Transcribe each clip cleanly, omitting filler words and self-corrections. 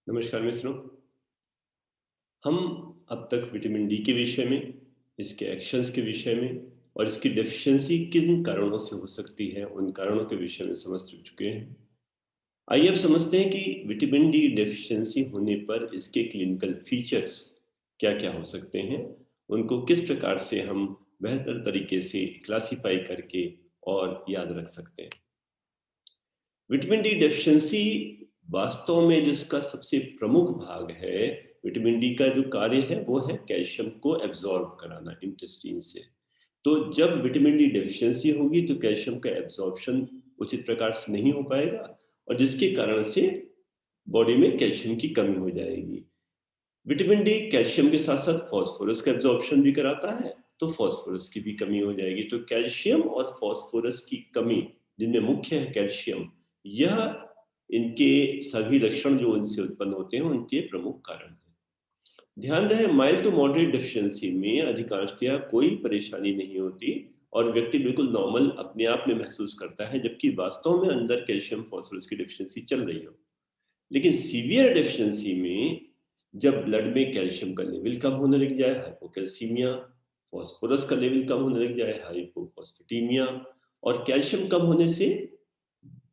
नमस्कार मित्रों। हम अब तक विटामिन डी के विषय में, इसके एक्शंस के विषय में और इसकी डेफिशिएंसी किन कारणों से हो सकती है, उन कारणों के विषय में समझ चुके हैं। आइए अब समझते हैं कि विटामिन डी डेफिशिएंसी होने पर इसके क्लिनिकल फीचर्स क्या-क्या हो सकते हैं, उनको किस प्रकार से हम बेहतर तरीके से क्लासिफाई करके और याद रख सकते हैं। विटामिन डी डेफिशिएंसी वास्तव में जिसका सबसे प्रमुख भाग है, विटामिन डी का जो कार्य है वो है कैल्शियम को एब्जॉर्ब कराना इंटेस्टाइन से। तो जब विटामिन डी डेफिशिएंसी होगी तो कैल्शियम का एब्जॉर्प्शन उचित प्रकार से नहीं हो पाएगा और जिसके कारण से बॉडी में कैल्शियम की कमी हो जाएगी। विटामिन डी कैल्शियम के साथ-साथ फास्फोरस का एब्जॉर्प्शन भी कराता है, तो फास्फोरस की भी कमी हो जाएगी। तो कैल्शियम और फास्फोरस की कमी, जिनमें मुख्य है कैल्शियम, यह इनके सभी लक्षण जो इनसे उत्पन्न होते हैं, उनके प्रमुख कारण हैं। ध्यान रहे माइल्ड टू मॉडरेट डेफिशिएंसी में अधिकांशतया कोई परेशानी नहीं होती और व्यक्ति बिल्कुल नॉर्मल अपने आप में महसूस करता है, जबकि वास्तव में अंदर कैल्शियम फास्फोरस की डेफिशिएंसी चल रही हो। लेकिन सीवियर डेफिशिएंसी में जब ब्लड में कैल्शियम का लेवल कम होने लग जाए, हाइपोकैल्सीमिया, फास्फोरस का लेवल कम होने लग जाए, हाइपोफॉस्फेटीमिया, और कैल्शियम कम होने से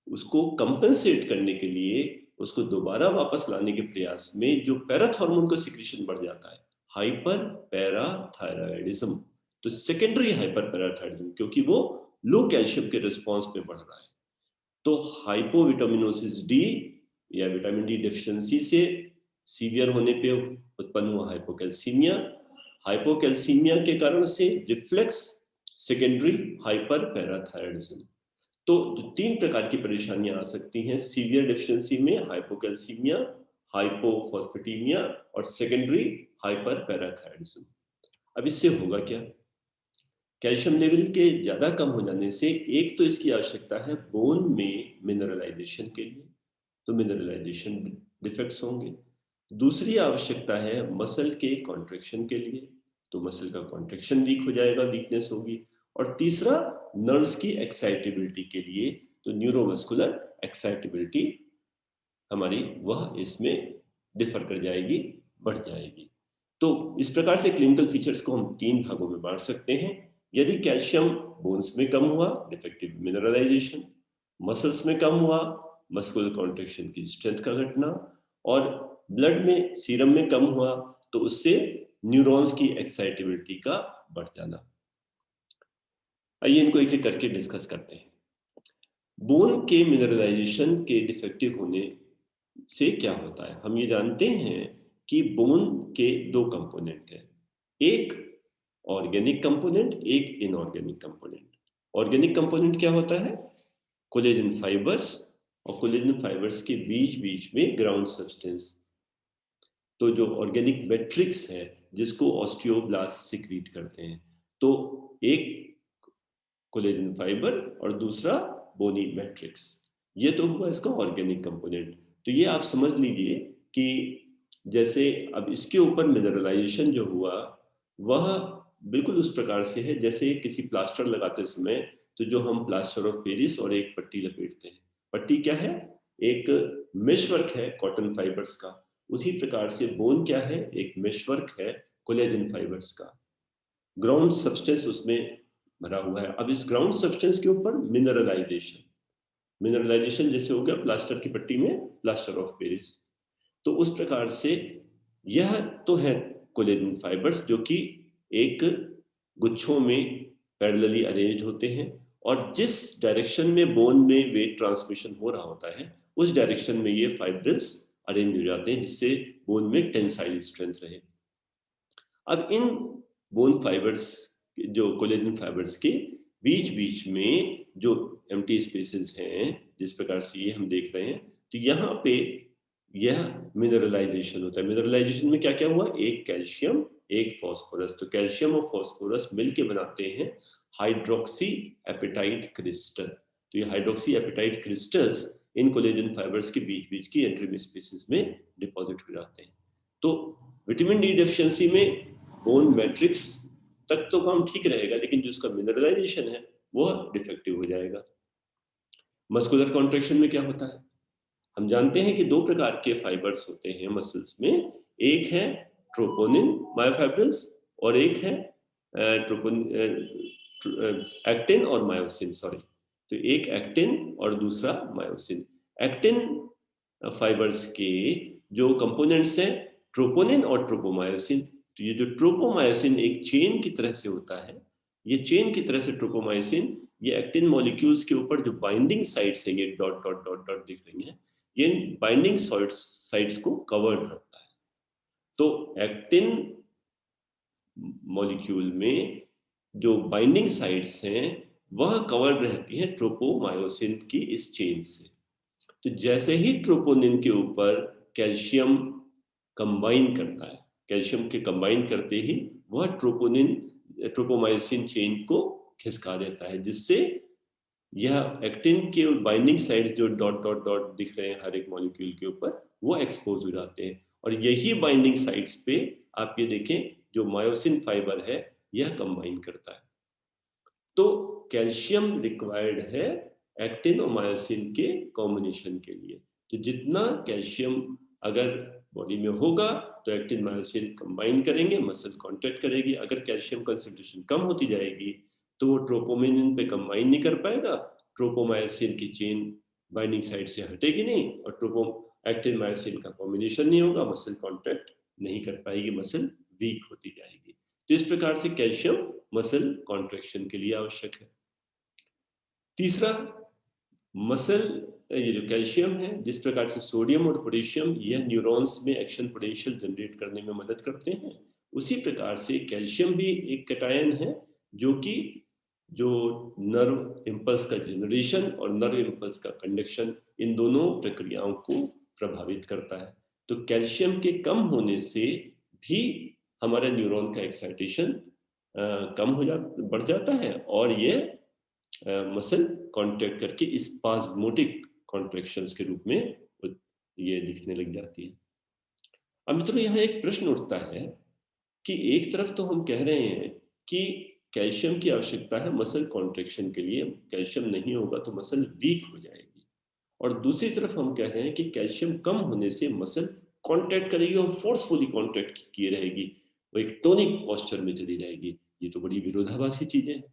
उसको कंपेंसेट करने के लिए, उसको दोबारा वापस लाने के प्रयास में जो पैराथॉर्मोन का सिक्रीशन बढ़ जाता है, हाइपर पैराथायरॉयडिज्म। तो सेकेंडरी हाइपर पैराथायरॉयडिज्म, क्योंकि वो लो कैल्शियम के रिस्पॉन्स में बढ़ रहा है। तो हाइपोविटामिनोसिस डी या विटामिन डी डेफिशिएंसी से सीवियर होने पे उत्पन्न हुआ हाइपोकैल्सीमिया, हाइपोकैल्सीमिया के कारण से रिफ्लेक्स सेकेंडरी हाइपर पैराथायरॉयडिज्म। तो जो 3 प्रकार की परेशानियां आ सकती हैं सीवियर डेफिशिएंसी में, हाइपोकैल्सीमिया, हाइपोफॉस्फेटीमिया और सेकेंडरी हाइपर पैराथायरॉयडिज्म। अब इससे होगा क्या? कैल्शियम लेवल के ज़्यादा कम हो जाने से एक तो इसकी आवश्यकता है बोन में मिनरलाइजेशन के लिए, तो मिनरलाइजेशन डिफेक्ट्स होंगे। दूसरी आवश्यकता है मसल के कॉन्ट्रैक्शन के लिए, तो मसल का कॉन्ट्रैक्शन वीक हो जाएगा, वीकनेस होगी। और तीसरा नर्व्स की एक्साइटेबिलिटी के लिए, तो न्यूरोमस्कुलर एक्साइटेबिलिटी हमारी वह इसमें डिफर कर जाएगी, बढ़ जाएगी। तो इस प्रकार से क्लिनिकल फीचर्स को हम 3 भागों में बांट सकते हैं। यदि कैल्शियम बोन्स में कम हुआ, डिफेक्टिव मिनरलाइजेशन, मसल्स में कम हुआ, मस्कुलर कॉन्ट्रैक्शन की स्ट्रेंथ का घटना, और ब्लड में सीरम में कम हुआ, तो उससे न्यूरॉन्स की एक्साइटेबिलिटी का बढ़ जाना। आइए इनको एक-एक करके डिस्कस करते हैं। बोन के मिनरलाइजेशन के डिफेक्टिव होने से क्या होता है? हम ये जानते हैं कि बोन के 2 कंपोनेंट हैं। एक ऑर्गेनिक कंपोनेंट, एक इनऑर्गेनिक कंपोनेंट। ऑर्गेनिक कंपोनेंट क्या होता है? कोलेजन फाइबर्स, और कोलेजन फाइबर्स के बीच-बीच में ग्राउंड सब्सटेंस। तो जो ऑर्गेनिक मैट्रिक्स है, जिसको ऑस्टियोब्लास्ट सिक्रीट करते हैं। तो एक कोलेजन फाइबर और दूसरा बोनी मैट्रिक्स। ये तो हुआ इसका ऑर्गेनिक कंपोनेंट। तो ये आप समझ लीजिए कि जैसे अब इसके ऊपर मिनरलाइजेशन जो हुआ, वह बिल्कुल उस प्रकार से है जैसे किसी प्लास्टर लगाते समय, तो जो हम प्लास्टर ऑफ पेरिस और एक पट्टी लपेटते हैं। पट्टी क्या है? एक मेशवर्क है कॉटन फाइबर्स का। उसी प्रकार से बोन क्या है? एक मेशवर्क है कोलेजन फाइबर्स का। ग्राउंड सब्सटेंस उसमें भरा हुआ है। अब इस ग्राउंड सब्सटेंस के ऊपर मिनरलाइजेशन, मिनरलाइजेशन जैसे हो गया प्लास्टर की पट्टी में प्लास्टर ऑफ पेरिस। तो उस प्रकार से यह तो है कोलेजन फाइबर्स, जो कि एक गुच्छों में पैरेलली अरेंज्ड होते हैं, और जिस डायरेक्शन में बोन में वेट ट्रांसमिशन हो रहा होता है, उस डायरेक्शन में ये फाइब्रिल्स अरेंज हो जाते हैं, जिससे बोन में टेंसाइल स्ट्रेंथ रहे। अब इन बोन फाइबर्स, जो कोलेजन फाइबर्स के बीच-बीच में जो एम्प्टी स्पेसेस हैं, जिस प्रकार से ये हम देख रहे हैं, तो यहाँ पे यह मिनरलाइजेशन होता है। मिनरलाइजेशन में क्या-क्या हुआ? एक कैल्शियम, एक फास्फोरस। तो कैल्शियम और फास्फोरस मिलके बनाते हैं हाइड्रॉक्सी एपेटाइट क्रिस्टल। तो ये hydroxy apatite crystals in collagen fibres के बीच-बीच की एंट्री स्पेसेस में डिपॉजिट हो जाते हैं। तो विटामिन डी डेफिशिएंसी में बोन मैट्रिक्स तक तो काम ठीक रहेगा, लेकिन जो उसका मिनरलाइजेशन है वो डिफेक्टिव हो जाएगा। मस्कुलर कॉन्ट्रैक्शन में क्या होता है? हम जानते हैं कि दो प्रकार के फाइबर्स होते हैं मसल्स में, एक है ट्रोपोनिन मायोफाइब्रस और एक है एक्टिन और मायोसिन, सॉरी। तो एक एक्टिन और दूसरा मायोसिन। एक्टिन फाइबर्स के जो कंपोनेंट्स हैं ट्रोपोनिन और ट्रोपोमायोसिन। तो ये जो ट्रोपोमायोसिन एक चेन की तरह से होता है, ये चेन की तरह से ट्रोपोमायोसिन ये एक्टिन मॉलिक्यूल्स के ऊपर जो बाइंडिंग साइट्स हैं, ये डॉट डॉट डॉट डॉट दिख रही हैं, ये बाइंडिंग साइट्स को कवर्ड रखता है। तो एक्टिन मॉलिक्यूल में जो बाइंडिंग साइट्स हैं वह कवर्ड रहती हैं ट्रोपोमायोसिन की इस चेन से। तो जैसे ही ट्रोपोनिन के ऊपर कैल्शियम कंबाइन करता है, कैल्शियम के कंबाइन करते ही वह ट्रोपोमायोसिन चेन को खिसका देता है, जिससे यह एक्टिन के बाइंडिंग साइड्स जो डॉट डॉट डॉट दिख रहे हैं हर एक मॉलिक्यूल के ऊपर, वो एक्सपोज हो जाते हैं। और यही बाइंडिंग साइट्स पे आप ये देखें जो मायोसिन फाइबर है यह कंबाइन करता है। तो कैल्शियम रिक्वायर्ड है एक्टिन और मायोसिन के कॉम्बिनेशन के लिए। तो जितना कैल्शियम अगर बॉडी में होगा तो एक्टिन मायोसिन कंबाइन करेंगे, मसल कॉन्ट्रैक्ट करेगी। अगर कैल्शियम कंसंट्रेशन कम होती जाएगी तो वो ट्रोपोमिन पे कंबाइन नहीं कर पाएगा, ट्रोपोमायोसिन की चेन बाइंडिंग साइड से हटेगी नहीं और ट्रोपो एक्टिन मायोसिन का कॉम्बिनेशन नहीं होगा, मसल कॉन्ट्रैक्ट नहीं कर पाएगी, मसल वीक होती जाएगी। तो इस प्रकार से कैल्शियम मसल कॉन्ट्रैक्शन के लिए आवश्यक है। तीसरा, मसल ये जो कैल्शियम है, जिस प्रकार से सोडियम और पोटेशियम यह न्यूरॉन्स में एक्शन पोटेंशियल जनरेट करने में मदद करते हैं, उसी प्रकार से कैल्शियम भी एक कैटायन है जो कि जो नर्व इम्पल्स का जनरेशन और नर्व इम्पल्स का कंडक्शन, इन दोनों प्रक्रियाओं को प्रभावित करता है। तो कैल्शियम के कम होने से भी हमारे न्यूरॉन का एक्साइटेशन कम हो बढ़ जाता है और ये मसल कॉन्ट्रैक्ट करके स्पाज्मोटिक कॉन्ट्रैक्शंस के रूप में ये दिखने लग जाती है। अब मित्रों यहाँ एक प्रश्न उठता है कि एक तरफ तो हम कह रहे हैं कि कैल्शियम की आवश्यकता है मसल कॉन्ट्रैक्शन के लिए, कैल्शियम नहीं होगा तो मसल वीक हो जाएगी, और दूसरी तरफ हम कह रहे हैं कि कैल्शियम कम होने से मसल कॉन्ट्रैक्ट करेगी और फोर्सफुली कॉन्ट्रैक्ट किए रहेगी, वो एक टोनिक पोस्चर में चली जाएगी। ये तो बड़ी विरोधाभासी चीजें हैं।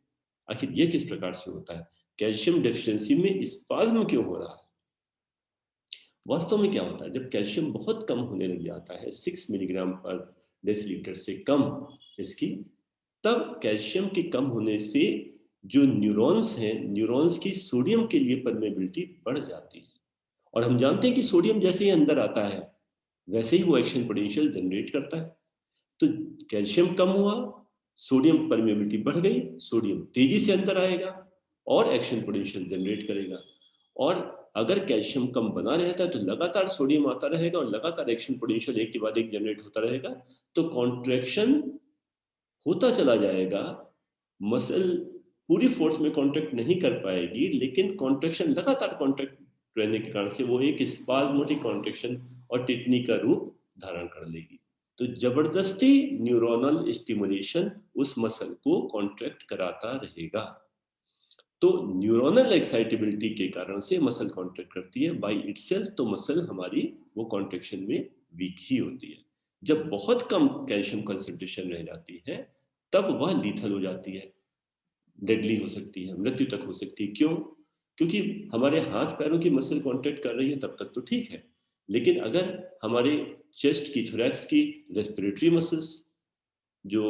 आखिर ये किस प्रकार से होता है? कैल्शियम डेफिशिएंसी में स्पाज्म क्यों हो रहा है? वास्तव में क्या होता है, जब कैल्शियम बहुत कम होने लग जाता है 6 मिलीग्राम पर डेसीलीटर से कम इसकी, तब कैल्शियम के कम होने से जो न्यूरॉन्स हैं, न्यूरॉन्स की सोडियम के लिए परमेबिलिटी बढ़ जाती है। और हम जानते हैं कि सोडियम जैसे ही अंदर आता है वैसे ही वो एक्शन पोटेंशियल जनरेट करता है। तो कैल्शियम कम हुआ, सोडियम परमेबिलिटी बढ़ गई, सोडियम तेजी से अंदर आएगा और एक्शन पोटेंशियल जनरेट करेगा। और अगर कैल्शियम कम बना रहता है तो लगातार सोडियम आता रहेगा और लगातार एक्शन पोटेंशियल एक के बाद एक जनरेट होता रहेगा, तो कॉन्ट्रैक्शन होता चला जाएगा। मसल पूरी फोर्स में कॉन्ट्रैक्ट नहीं कर पाएगी, लेकिन कॉन्ट्रैक्शन लगातार कॉन्ट्रैक्ट रहने के कारण से वो एक स्पाज्मोटिक कॉन्ट्रैक्शन और टिटनी का रूप धारण कर लेगी। तो जबरदस्ती न्यूरोनल स्टिमुलेशन उस मसल को कॉन्ट्रैक्ट कराता रहेगा। तो न्यूरोनल एक्साइटेबिलिटी के कारण से मसल कॉन्ट्रैक्ट करती है, बाय इटसेल्फ तो मसल हमारी वो कॉन्ट्रैक्शन में वीक ही होती है। जब बहुत कम कैल्शियम कंसंट्रेशन रह जाती है तब वह लीथल हो जाती है, डेडली हो सकती है, मृत्यु तक हो सकती है। क्यों? क्योंकि हमारे हाथ पैरों की मसल कॉन्ट्रैक्ट कर रही है तब तक तो ठीक है, लेकिन अगर हमारे चेस्ट की, थोरैक्स की रेस्पिरेटरी मसल्स, जो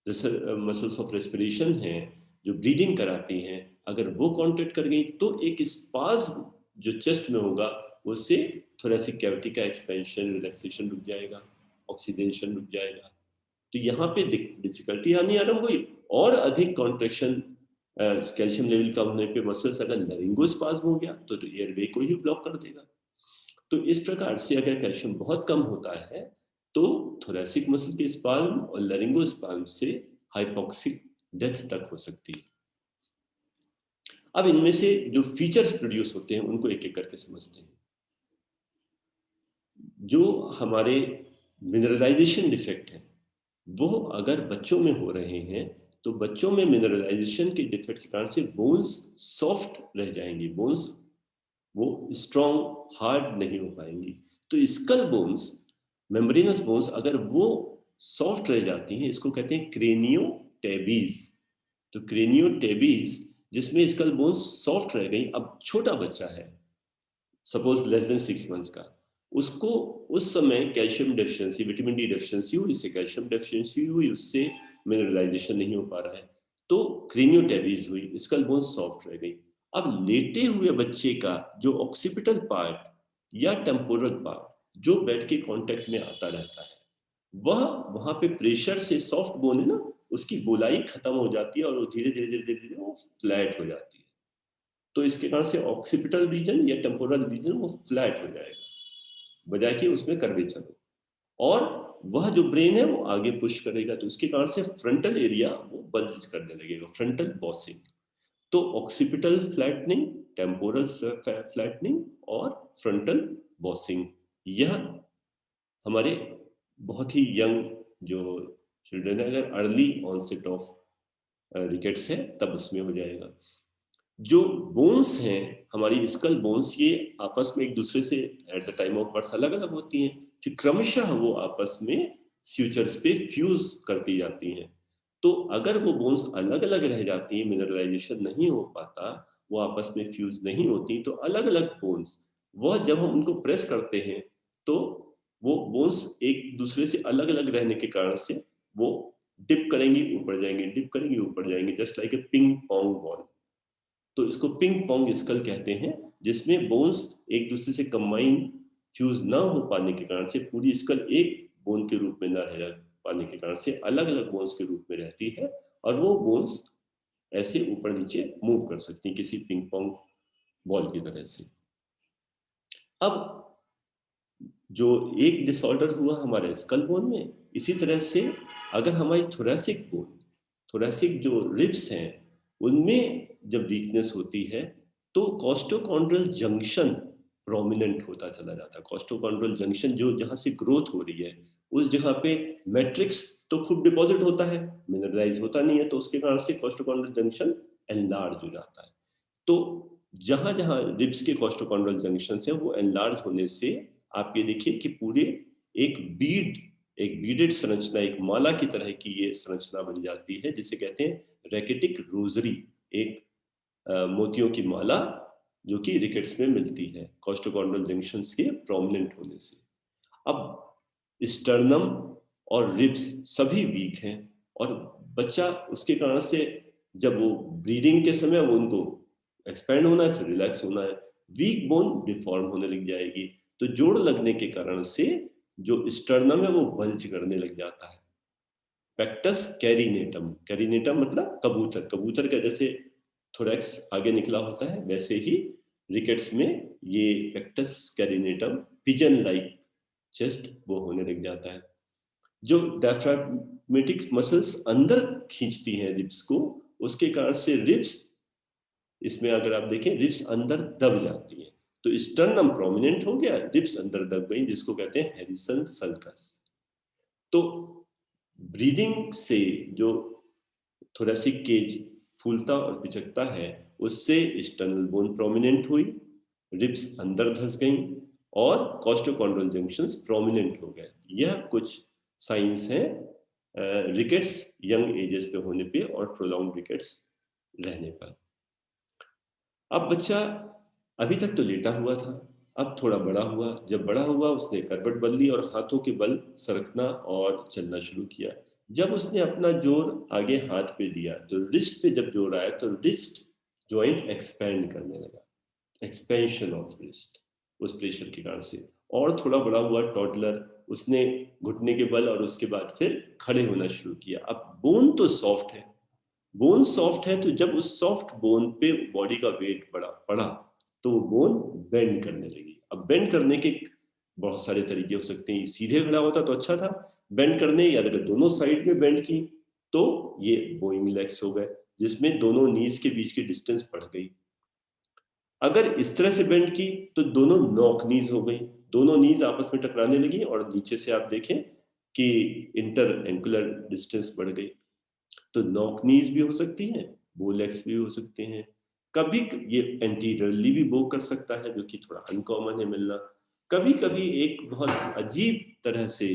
मसल्स ऑफ रेस्पिरेशन हैं, जो ब्रीदिंग कराती हैं, अगर वो कॉन्ट्रैक्ट कर गई तो एक स्पाज्म जो चेस्ट में होगा उससे थोरैसिक कैविटी का एक्सपेंशन, रिलैक्सेशन रुक जाएगा, ऑक्सीडेशन रुक जाएगा। तो यहाँ पे डिफिकल्टी आनी आरंभ हुई और अधिक कॉन्ट्रैक्शन कैल्शियम लेवल कम होने पे मसल्स, अगर लैरिंगोस्पाज्म हो गया तो एयरवे को ही ब्लॉक कर देगा। तो इस प्रकार से अगर कैल्शियम बहुत कम होता है तो थोरैसिक मसल के स्पाज्म और लैरिंगोस्पाज्म से हाइपोक्सिक डेथ तक हो सकती है। अब इनमें से जो फीचर्स प्रोड्यूस होते हैं उनको एक एक करके समझते हैं। जो हमारे मिनरलाइजेशन डिफेक्ट है वो अगर बच्चों में हो रहे हैं तो बच्चों में मिनरलाइजेशन के डिफेक्ट के कारण से बोन्स सॉफ्ट रह जाएंगी, बोन्स वो स्ट्रॉन्ग हार्ड नहीं हो पाएंगी। तो स्कल बोन्स, मेम्ब्रेनस बोन्स अगर वो सॉफ्ट रह जाती हैं, इसको कहते हैं क्रेनियोटेबीज। तो क्रेनियोटेबीज जिसमें स्कल बोन्स सॉफ्ट रह गई, अब छोटा बच्चा है सपोज लेस देन 6 मंथ्स का, उसको उस समय calcium deficiency, vitamin D deficiency हुई, इससे कैल्शियम डेफिशिएंसी हुई, उससे मिनरलाइजेशन नहीं हो पा रहा है, तो क्रेनियोटेबीज हुई, स्कल बोन्स सॉफ्ट रह गई। अब लेटे हुए बच्चे का जो ऑक्सीपिटल पार्ट या टेम्पोरल पार्ट जो बेड के कांटेक्ट में आता रहता है, वह वहां पे प्रेशर से सॉफ्ट बोन है ना, उसकी गोलाई खत्म हो जाती है और वो धीरे धीरे धीरे धीरे वो फ्लैट हो जाती है। तो इसके कारण से ऑक्सीपिटल रीजन या टेम्पोरल रीजन वो फ्लैट हो जाएगा, बजाय कि उसमें कर्वेचर हो। और वह जो ब्रेन है वो आगे पुश करेगा, तो उसके कारण से फ्रंटल एरिया वो बल्ज करने लगेगा, फ्रंटल बॉसिंग। तो ऑक्सीपिटल फ्लैटनिंग, टेम्पोरल फ्लैटनिंग और फ्रंटल बॉसिंग, यह हमारे बहुत ही यंग जो चिल्ड्रन है, अगर अर्ली ऑनसेट ऑफ रिकेट्स है तब उसमें हो जाएगा। जो बोन्स हैं, हमारी स्कल बोन्स, ये आपस में एक दूसरे से at the time of birth अलग अलग होती हैं, फिर क्रमशः वो आपस में फ्यूचर्स पे फ्यूज करती जाती हैं। तो अगर वो बोन्स अलग अलग रह जाती हैं, मिनरलाइजेशन नहीं हो पाता, वो आपस में फ्यूज नहीं होती, तो अलग अलग बोन्स, वह जब हम उनको प्रेस करते हैं तो वो बोन्स एक दूसरे से अलग अलग रहने के कारण से वो डिप करेंगी ऊपर जाएंगे, डिप करेंगे ऊपर जाएंगे, just like a ping pong ball. तो इसको पिंग पोंग स्कल कहते हैं, जिसमें बोन्स एक दूसरे से कंबाइन फ्यूज ना हो पाने के कारण से पूरी स्कल एक बोन के रूप में ना रह पाने के कारण से अलग अलग बोन्स के रूप में रहती है, और वो बोन्स ऐसे ऊपर नीचे मूव कर सकती हैं किसी पिंग पोंग बॉल की तरह से। अब जो एक डिसऑर्डर हुआ हमारे स्कल बोन में, इसी तरह से अगर हमारी थोरेसिक बोन, थोरेसिक जो रिब्स हैं, उनमें जब वीकनेस होती है तो कॉस्टोकॉन्ड्रल जंक्शन प्रोमिनेंट होता चला जाता है। कॉस्टोकॉन्ड्रल जंक्शन जो जहाँ से ग्रोथ हो रही है, उस जगह पे मैट्रिक्स तो खूब डिपॉजिट होता है, मिनरलाइज होता नहीं है, तो उसके कारण से कॉस्टोकॉन्ड्रल जंक्शन एनलार्ज हो जाता है। तो जहां जहां रिब्स के कॉस्टोकॉन्ड्रल जंक्शन है वो एनलार्ज होने से आप ये देखिए कि पूरे एक बीड, एक बीडेड संरचना, एक माला की तरह की ये संरचना बन जाती है, जिसे कहते हैं रैकेटिक रोजरी, एक मोतियों की माला जो कि रिकेट्स में मिलती है कॉस्टोकॉन्ड्रल जंक्शंस के प्रोमिनेंट होने से। अब स्टर्नम और रिब्स सभी वीक हैं, और बच्चा उसके कारण से जब वो ब्रीडिंग के समय वो उनको एक्सपैंड होना है, फिर रिलैक्स होना है, वीक बोन डिफॉर्म होने लग जाएगी। तो जोड़ लगने के कारण से जो स्टर्नम है वो बल्ज करने लग जाता है। पेक्टस कैरिनेटम, कैरिनेटम मतलब कबूतर, कबूतर का जैसे थोरैक्स आगे निकला होता है, वैसे ही रिकेट्स में ये पेक्टस कैरिनेटम पिजन लाइक चेस्ट वो होने लग जाता है। जो डायफ्रागमेटिक मसल्स अंदर खींचती हैं रिब्स को, उसके कारण से रिब्स, इसमें अगर आप देखें रिब्स अंदर दब जाती हैं, तो स्टर्नम प्रोमिनेंट हो गया, रिब्स अंदर दब गई, जिसको कहते हैं हैरिसन सल्कस। तो ब्रीदिंग से जो थोरेसिक केज फूलता और पिचकता है, उससे स्टर्नल बोन प्रोमिनेंट हुई, रिब्स अंदर धंस गई, और कॉस्टोकॉन्ड्रल जंक्शंस प्रोमिनेंट हो गए। यह कुछ साइंस हैं रिकेट्स यंग एजेस पे होने पे और प्रोलॉन्ग रिकेट्स रहने पर। अब बच्चा अभी तक तो लेटा हुआ था, अब थोड़ा बड़ा हुआ, जब बड़ा हुआ उसने करवट बदली और हाथों के बल सरकना और चलना शुरू किया। जब उसने अपना जोर आगे हाथ पे दिया तो रिस्ट पे जब जोर आया तो रिस्ट जॉइंट एक्सपैंड करने लगा, एक्सपेंशन ऑफ रिस्ट उस प्रेशर के कारण से। और थोड़ा बड़ा हुआ टॉडलर, उसने घुटने के बल और उसके बाद फिर खड़े होना शुरू किया। अब बोन तो सॉफ्ट है, बोन सॉफ्ट है, तो जब उस सॉफ्ट बोन पे बॉडी का वेट पड़ा पड़ा तो वो बोन बेंड करने लगी। अब बेंड करने के बहुत सारे तरीके हो सकते हैं, सीधे खड़ा होता तो अच्छा था, बेंड करने या अगर दोनों साइड में बेंड की तो ये बोइंग लेग्स हो गए, जिसमें दोनों नीज के बीच की डिस्टेंस बढ़ गई। अगर इस तरह से बेंड की तो दोनों नॉक नीज हो गई, दोनों नीज आपस में टकराने लगी, और नीचे से आप देखें कि इंटर एंकुलर डिस्टेंस बढ़ गई। तो नॉक नीज भी हो सकती हैं, बो लेग्स भी हो सकते हैं, कभी ये एंटीरियरली भी बो कर सकता है, जो कि थोड़ा अनकॉमन है मिलना। कभी कभी एक बहुत अजीब तरह से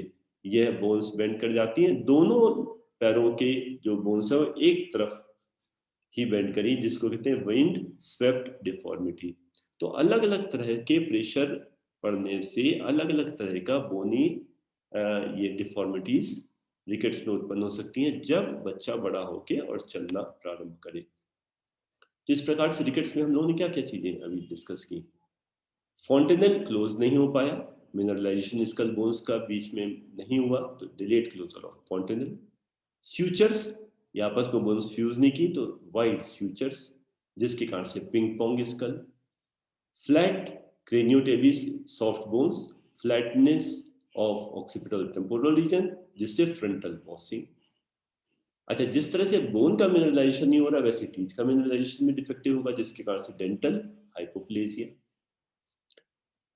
यह बोन्स बेंड कर जाती हैं, दोनों पैरों के जो बोन्स है वो एक तरफ ही बेंड करी, जिसको कहते हैं विंड स्वेप्ट डिफॉर्मिटी। तो अलग अलग तरह के प्रेशर पड़ने से अलग अलग तरह का बोनी ये डिफॉर्मिटीज रिकेट्स में उत्पन्न हो सकती हैं जब बच्चा बड़ा होके और चलना प्रारंभ करे। तो इस प्रकार से रिकेट्स में हम लोगों ने क्या क्या चीजें अभी डिस्कस की। फॉन्टेनल क्लोज नहीं हो पाया, मिनरलाइजेशन स्कल बोन्स का बीच में नहीं हुआ, तो डिलेड क्लोजर ऑफ फॉन्टेनल। स्यूचर्स, ये आपस में बोन्स फ्यूज नहीं की, तो वाइड स्यूचर्स जिसके कारण से ping pong skull. Flat craniotabes soft bones, flatness of occipital temporal region जिससे फ्रंटल बॉसिंग। अच्छा, जिस तरह से बोन का मिनरलाइजेशन नहीं हो रहा वैसे टीथ का मिनरलाइजेशन भी डिफेक्टिव होगा, जिसके कारण से डेंटल हाइपोप्लेसिया।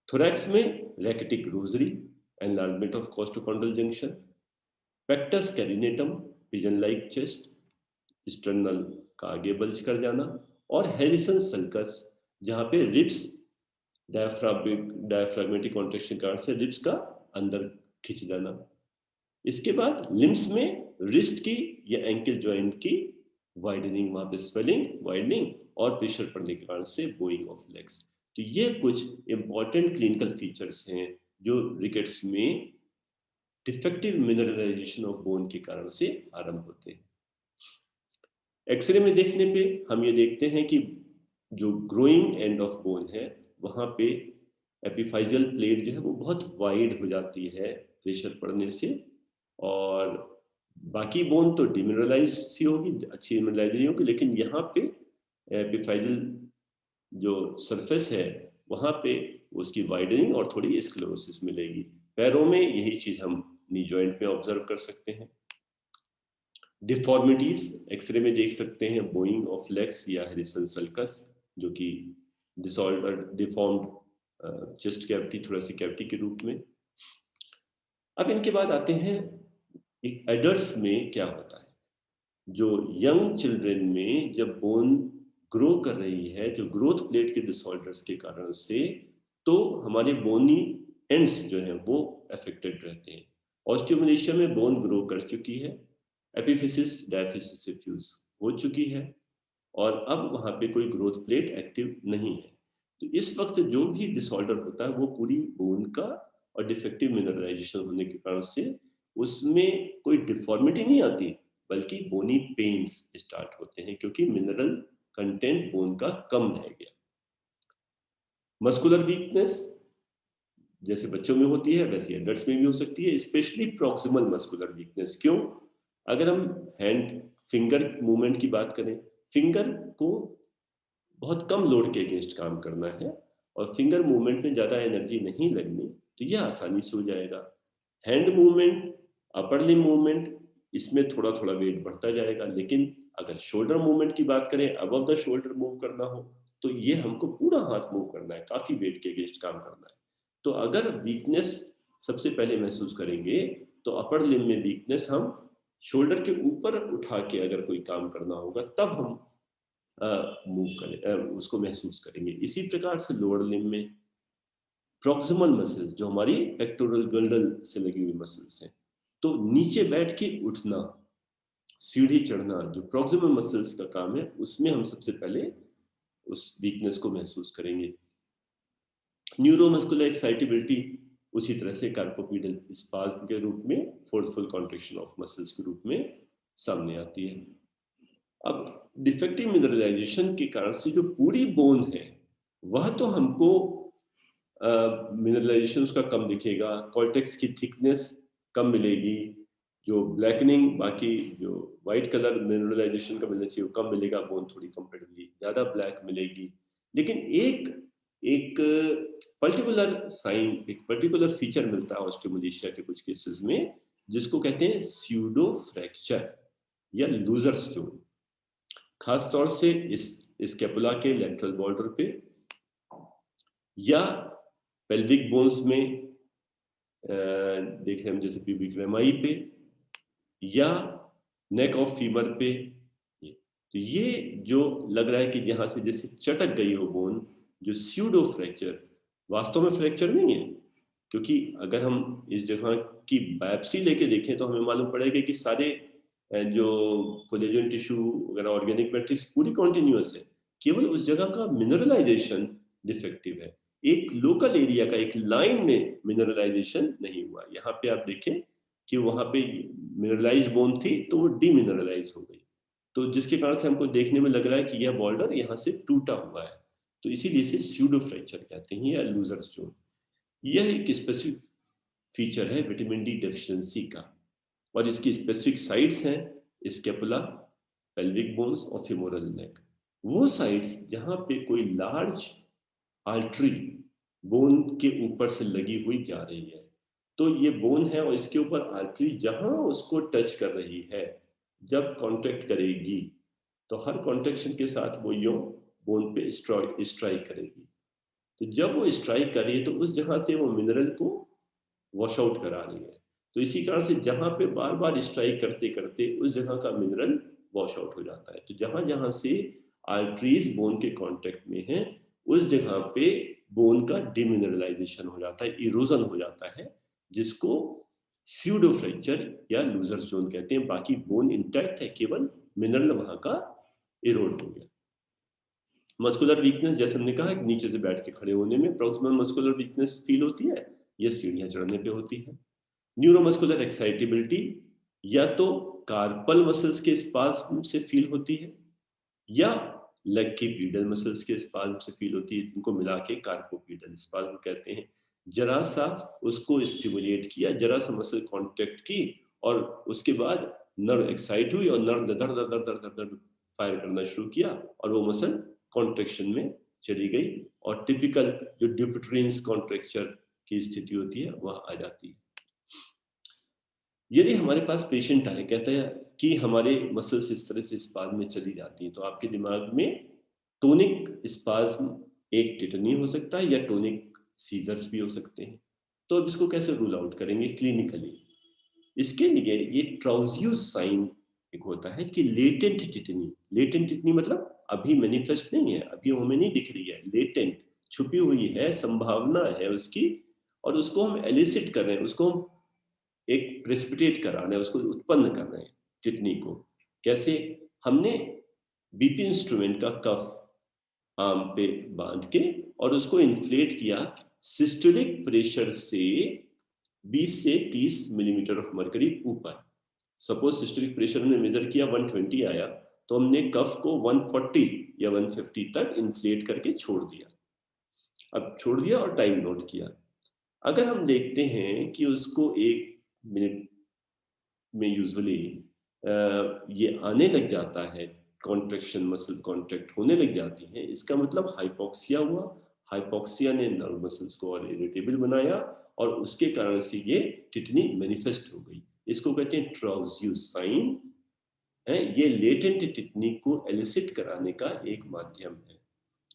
थोरैक्स में rachitic rosary, enlargement of costochondral junction. Pectus carinatum, pigeon like chest, sternal का आगे बल्ज कर जाना। और हैरिसन सल्कस, जहां पे रिब्स डायफ्रागमेटिक कॉन्ट्रैक्शन के कारण से रिब्स का अंदर खिंच जाना। इसके बाद लिम्स में रिस्ट की या एंकल जॉइंट की वाइडनिंग, वहां पे स्वेलिंग, वाइडनिंग और प्रेशर पड़ने के कारण से बोइंग ऑफ लेग्स। तो ये कुछ इंपॉर्टेंट क्लिनिकल फीचर्स हैं जो रिकेट्स में डिफेक्टिव मिनरलाइजेशन ऑफ बोन के कारण से आरंभ होते हैं। एक्सरे में देखने पे हम ये देखते हैं कि जो ग्रोइंग एंड ऑफ बोन है वहां पे एपिफाइजल प्लेट जो है वो बहुत वाइड हो जाती है प्रेशर पड़ने से, और बाकी बोन तो डिमिनरलाइज सी होगी, अच्छी मिनरलाइज नहीं होगी, लेकिन यहाँ पे एपिफाइजल जो सरफेस है वहां पे उसकी वाइडनिंग और थोड़ी स्क्लेरोसिस मिलेगी। पैरों में यही चीज हम नी जॉइंट में ऑब्जर्व कर सकते हैं। डिफॉर्मिटीज एक्सरे में देख सकते हैं, बोइंग ऑफ लेग्स या हैरिसन सल्कस, जो कि disorder deformed chest cavity, thoracic cavity के रूप में। अब इनके बाद आते हैं एक एडल्ट्स में क्या होता है। जो यंग चिल्ड्रन में जब बोन ग्रो कर रही है, जो ग्रोथ प्लेट के डिसऑर्डर्स के कारण से, तो हमारे बोनी एंड्स जो हैं वो अफेक्टेड रहते हैं। ऑस्टियोमलेशिया में बोन ग्रो कर चुकी है, एपिफिसिस डायफिसिस से फ्यूज हो चुकी है, और अब वहां पे कोई ग्रोथ प्लेट एक्टिव नहीं है। तो इस वक्त जो भी डिसऑर्डर होता है वो पूरी बोन का और डिफेक्टिव मिनरलाइजेशन होने के कारण से उसमें कोई डिफॉर्मिटी नहीं आती, बल्कि बोनी पेन्स स्टार्ट होते हैं क्योंकि मिनरल कंटेंट बोन का कम रह गया। मस्कुलर वीकनेस जैसे बच्चों में होती है वैसे एडल्ट्स में भी हो सकती है, स्पेशली प्रॉक्सिमल मस्कुलर वीकनेस। क्यों? अगर हम हैंड फिंगर मूवमेंट की बात करें, फिंगर को बहुत कम लोड के अगेंस्ट काम करना है और फिंगर मूवमेंट में ज़्यादा एनर्जी नहीं लगनी, तो यह आसानी से हो जाएगा। हैंड मूवमेंट, अपर लिम मूवमेंट, इसमें थोड़ा थोड़ा वेट बढ़ता जाएगा, लेकिन अगर शोल्डर मूवमेंट की बात करें, अबव द शोल्डर मूव करना हो, तो ये हमको पूरा हाथ मूव करना है, काफ़ी वेट के अगेंस्ट काम करना है। तो अगर वीकनेस सबसे पहले महसूस करेंगे तो अपर लिम में वीकनेस हम शोल्डर के ऊपर उठा के अगर कोई काम करना होगा तब हम मूव करें, उसको महसूस करेंगे। इसी प्रकार से लोअर लिम में प्रॉक्सिमल मसल्स जो हमारी पेक्टोरल गल्डल से लगी हुई मसल्स हैं, तो नीचे बैठ के उठना, सीढ़ी चढ़ना, जो प्रॉक्सिमल मसल्स का काम है उसमें हम सबसे पहले उस वीकनेस को महसूस करेंगे। न्यूरोमस्कुलर एक्साइटेबिलिटी उसी तरह से कार्पोपीडल स्पाज्म के रूप में, फोर्सफुल कॉन्ट्रैक्शन ऑफ मसल्स के रूप में सामने आती है। अब डिफेक्टिव मिनरलाइजेशन के कारण से जो पूरी बोन है वह तो हमको मिनरलाइजेशन उसका कम दिखेगा, कॉर्टेक्स की थिकनेस कम मिलेगी, जो ब्लैकनिंग बाकी जो वाइट कलर मिनरलाइजेशन का मिलना चाहिए वो कम मिलेगा, बोन थोड़ी कंपेरेटिवली ज़्यादा ब्लैक मिलेगी। लेकिन एक एक पर्टिकुलर साइन, एक पर्टिकुलर फीचर मिलता है ऑस्टियोमलेशिया के कुछ केसेस में, जिसको कहते हैं स्यूडो फ्रैक्चर या लूजर्स जोन। खास तौर से इस स्कैपुला के लेटरल बॉर्डर पे या पेल्विक बोन्स में देखें हम, जैसे प्यूबिक रेमाई पे या नेक ऑफ फीमर पे, तो ये जो लग रहा है कि यहाँ से जैसे चटक गई हो बोन, जो स्यूडो फ्रैक्चर, वास्तव में फ्रैक्चर नहीं है, क्योंकि अगर हम इस जगह की बायोप्सी लेके देखें तो हमें मालूम पड़ेगा कि सारे जो कोलेजन टिश्यू वगैरह ऑर्गेनिक मैट्रिक्स पूरी कॉन्टिन्यूअस है, केवल उस जगह का मिनरलाइजेशन डिफेक्टिव है। एक लोकल एरिया का एक लाइन में मिनरलाइजेशन नहीं हुआ। यहाँ पे आप देखें कि वहां पे मिनरलाइज बोन थी तो वो डीमिनरलाइज हो गई, तो जिसके कारण से हमको देखने में लग रहा है कि यह बॉर्डर यहाँ से टूटा हुआ है, तो इसीलिए इसे स्यूडो फ्रैक्चर कहते हैं या लूजर्स जोन। यह एक स्पेसिफिक फीचर है विटामिन डी डेफिशिएंसी का, और इसकी स्पेसिफिक साइट्स हैं स्केपुला, पेल्विक बोन्स और फेमोरल नेक। वो साइट्स जहां पे कोई लार्ज आर्टरी बोन के ऊपर से लगी हुई जा रही है, तो ये बोन है और इसके ऊपर आर्टरी जहां उसको टच कर रही है, जब कॉन्ट्रैक्ट करेगी तो हर कॉन्ट्रेक्शन के साथ वो यो बोन पे स्ट्राइक करेगी। तो जब वो स्ट्राइक कर रही है तो उस जगह से वो मिनरल को वॉश आउट करा रही है, तो इसी कारण से जहां पे बार बार स्ट्राइक करते करते उस जगह का मिनरल वॉश आउट हो जाता है। तो जहां जहां से आर्टरीज बोन के कांटेक्ट में है उस जगह पे बोन का डिमिनरलाइजेशन हो जाता है, इरोजन हो जाता है, जिसको स्यूडो फ्रैक्चर या लूजर्स जोन कहते हैं। बाकी बोन इंटैक्ट है, केवल मिनरल वहां का इरोड हो गया। मस्कुलर वीकनेस, जैसे हमने कहा कि नीचे से बैठ के खड़े होने में प्रॉक्सिमल मस्कुलर वीकनेस फील होती है, ये सीढ़ियां चढ़ने पे होती है। न्यूरोमस्कुलर एक्साइटेबिलिटी या तो कार्पल मसल्स के स्पाज्म से फील होती है या लेग की पीडल मसल्स के स्पाज्म से फील होती है, इनको मिला के कार्पोपीडल स्पाज्म कहते हैं। जरा सा उसको स्टिमुलेट किया, जरा सा मसल कांटेक्ट की और उसके बाद नर्व एक्साइट हुई और नर्व दर दर दर दर दर दर फायर करना शुरू किया और वो मसल कॉन्ट्रेक्शन में चली गई और टिपिकल जो ड्यूपिट्रिन्स कॉन्ट्रेक्चर की स्थिति होती है वह आ जाती है। यदि हमारे पास पेशेंट आए, कहते हैं कि हमारे मसल्स इस तरह से स्पाज्म में चली जाती हैं, तो आपके दिमाग में टोनिक स्पाज्म एक टिटनी हो सकता है या टोनिक सीजर्स भी हो सकते हैं। तो अब इसको कैसे रूल आउट करेंगे क्लिनिकली? इसके लिए ये ट्राउजियस साइन एक होता है कि लेटेंट टिटनी। लेटेंट टिटनी मतलब अभी मैनिफेस्ट नहीं है, अभी हमें नहीं दिख रही है, लेटेंट छुपी हुई है, संभावना है उसकी, और उसको हम एलिसिट कर रहे हैं, उसको हम एक प्रेसिपिटेट करा रहे हैं, उसको उत्पन्न कर रहे हैं टिटनी को। कैसे? हमने बीपी इंस्ट्रूमेंट का कफ आम पे बांध के और उसको इन्फ्लेट किया सिस्टोलिक प्रेशर से 20 से 30 मिलीमीटर ऑफ मरकरी ऊपर। सपोज सिस्टोलिक प्रेशर हमने मेजर किया 120 आया, तो हमने कफ को 140 या 150 तक इन्फ्लेट करके छोड़ दिया। अब छोड़ दिया और टाइम नोट किया। अगर हम देखते हैं कि उसको 1 मिनट में यूजुअली ये आने लग जाता है, कॉन्ट्रेक्शन मसल कॉन्ट्रैक्ट होने लग जाती है, इसका मतलब हाइपोक्सिया हुआ। हाइपोक्सिया ने नर्व मसल्स को और इरिटेबल बनाया और उसके कारण से ये टिटनी मैनिफेस्ट हो गई। इसको कहते हैं ट्राउजियस साइन है। ये लेटेंट टिटनी को एलिसिट कराने का एक माध्यम है।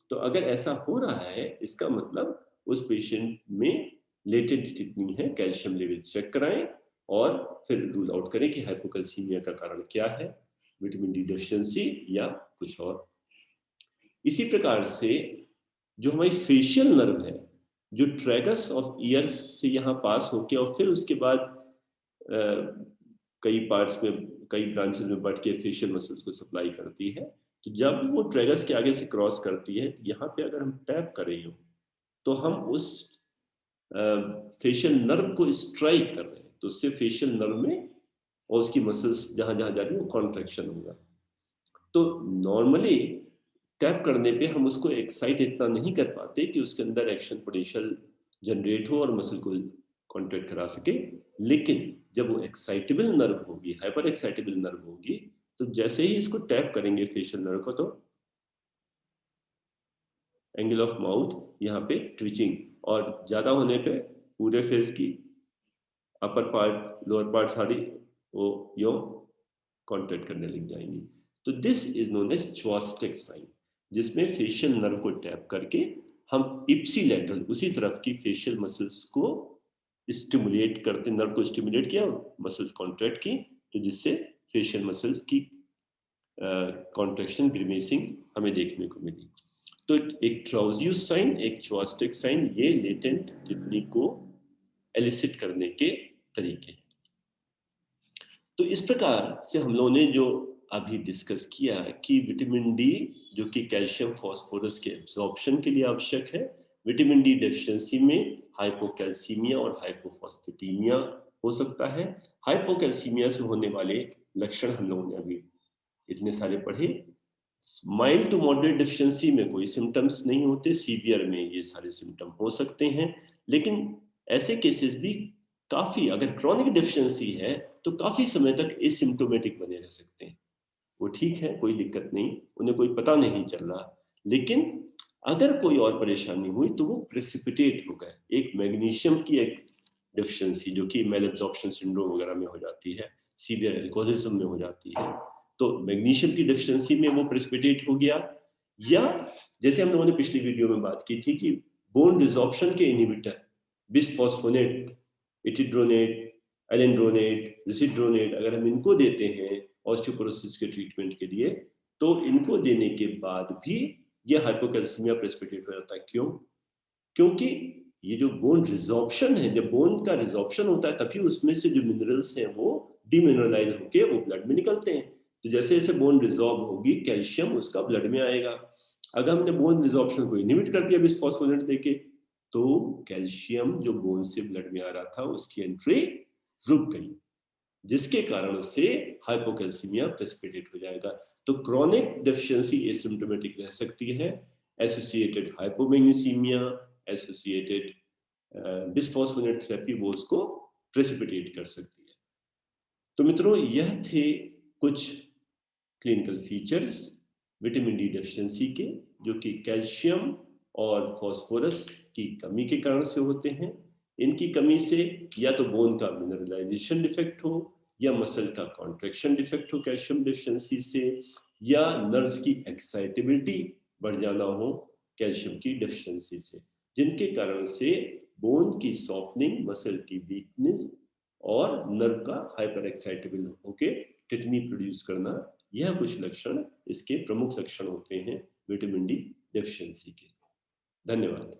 तो अगर ऐसा हो रहा है, इसका मतलब उस पेशेंट में लेटेंट टिटनी है, कैल्शियम लेवल चेक कराएं और फिर रूल आउट करें कि हाइपोकैल्सीमिया का कारण क्या है, विटामिन डी डेफिशिएंसी या कुछ और। इसी प्रकार से जो हमारी फेशियल नर्व है, जो ट्रैगस ऑफ ईयर्स से यहाँ पास होके और फिर उसके बाद कई पार्ट्स में, कई ब्रांचेस में बढ़ के फेशियल मसल्स को सप्लाई करती है, तो जब वो ट्रैगस के आगे से क्रॉस करती है, तो यहाँ पे अगर हम टैप कर रही हो तो हम उस फेशियल नर्व को स्ट्राइक कर रहे हैं, तो उससे फेशियल नर्व में और उसकी मसल्स जहां जहां जा रही है वो कॉन्ट्रैक्शन होगा। तो नॉर्मली टैप करने पे हम उसको एक्साइट इतना नहीं कर पाते कि उसके अंदर एक्शन पोटेंशियल जनरेट हो और मसल को कॉन्ट्रैक्ट करा सके। लेकिन जब वो एक्साइटेबल नर्व होगी, हाइपर एक्साइटेबल नर्व होगी, तो जैसे ही इसको टैप करेंगे फेशियल नर्व को, तो एंगल ऑफ माउथ यहाँ पे ट्विचिंग, और ज्यादा होने पे पूरे फेस की अपर पार्ट लोअर पार्ट सारी वो यो कॉन्ट्रैक्ट करने लग जाएंगी। तो this is known as Chvostek sign, जिसमें फेशियल नर्व को टैप करके हम इप्सिलेटरल उसी तरफ की फेशियल मसल्स को स्टिमुलेट करते, नर्व को स्टिमुलेट किया, मसल्स कॉन्ट्रैक्ट की, तो जिससे फेशियल मसल्स की कॉन्ट्रैक्शन, ग्रीमेसिंग हमें देखने को मिली। तो एक ट्राउजियस साइन, एक चुआस्टिक साइन, ये लेटेंट टिप्पणी को एलिसिट करने के तरीके हैं। तो इस प्रकार से हम लोगों ने जो अभी डिस्कस किया कि विटामिन डी जो कि कैल्शियम फास्फोरस के एब्जॉर्प्शन के लिए आवश्यक है, विटामिन डी डेफिशिएंसी में हाइपोकैल्सीमिया और हाइपोफॉस्फेटीमिया हो सकता है। हाइपोकैल्सीमिया से होने वाले लक्षण हम लोगों ने अभी इतने सारे पढ़े। माइल्ड टू मॉडरेट डेफिशिएंसी में कोई सिम्टम्स नहीं होते, सीवियर में ये सारे सिम्टम हो सकते हैं, लेकिन ऐसे केसेस भी काफी, अगर क्रॉनिक डेफिशिएंसी है तो काफी समय तक एसिम्प्टोमेटिक बने रह सकते हैं। वो ठीक है, कोई दिक्कत नहीं, उन्हें कोई पता नहीं चल रहा, लेकिन अगर कोई और परेशानी हुई तो वो प्रेसिपिटेट हो गए। एक मैग्नीशियम की एक डेफिशिएंसी जो कि मेल एब्जॉर्प्शन सिंड्रोम वगैरह में हो जाती है, सीवियर एल्कोहलिज्म में हो जाती है, तो मैग्नीशियम की डेफिशिएंसी में वो प्रेसिपिटेट हो गया। या जैसे हम लोगों ने पिछली वीडियो में बात की थी कि बोन डिसॉर्प्शन के इनहिबिटर बिसफॉस्फोनेट, एटिड्रोनेट, एलेंड्रोनेट, रिसिड्रोनेट, अगर हम इनको देते हैं ऑस्टियोपोरोसिस के ट्रीटमेंट के लिए, तो इनको देने के बाद भी ये हाइपोकैल्सीमिया प्रेसिपिटेट हो जाता है। क्यों? क्योंकि ये जो बोन रिजॉर्प्शन है, जब बोन का रिजॉर्प्शन होता है तभी उसमें से जो मिनरल्स हैं वो डीमिनरलाइज होके वो ब्लड में निकलते हैं। तो जैसे जैसे बोन रिजॉर्ब होगी, कैल्शियम उसका ब्लड में आएगा। अगर हमने बोन रिजॉर्प्शन को इनहिबिट कर दिया बिसफॉस्फोनेट देके, तो कैल्शियम जो बोन से ब्लड में आ रहा था उसकी एंट्री रुक गई, जिसके कारण से हाइपोकैल्सीमिया प्रेसिपिटेट हो जाएगा। तो क्रॉनिक डेफिशिएंसी एसिम्प्टोमेटिक रह सकती है, एसोसिएटेड हाइपोमैग्नीसीमिया, एसोसिएटेड बिसफॉस्फोनेट थेरेपी वो उसको प्रेसिपिटेट कर सकती है। तो मित्रों, यह थे कुछ clinical features vitamin D deficiency के, जो कि कैल्शियम और फास्फोरस की कमी के कारण से होते हैं। इनकी कमी से या तो बोन का मिनरलाइजेशन डिफेक्ट हो, या मसल का कॉन्ट्रैक्शन डिफेक्ट हो कैल्शियम डेफिशिएंसी से, या नर्व्स की एक्साइटेबिलिटी बढ़ जाना हो कैल्शियम की डेफिशिएंसी से, जिनके कारण से बोन की सॉफ्टनिंग, मसल की वीकनेस और नर्व का हाइपर एक्साइटेबल होके टिटनी प्रोड्यूस करना, यह कुछ लक्षण इसके प्रमुख लक्षण होते हैं विटामिन डी डेफिशिएंसी के। धन्यवाद।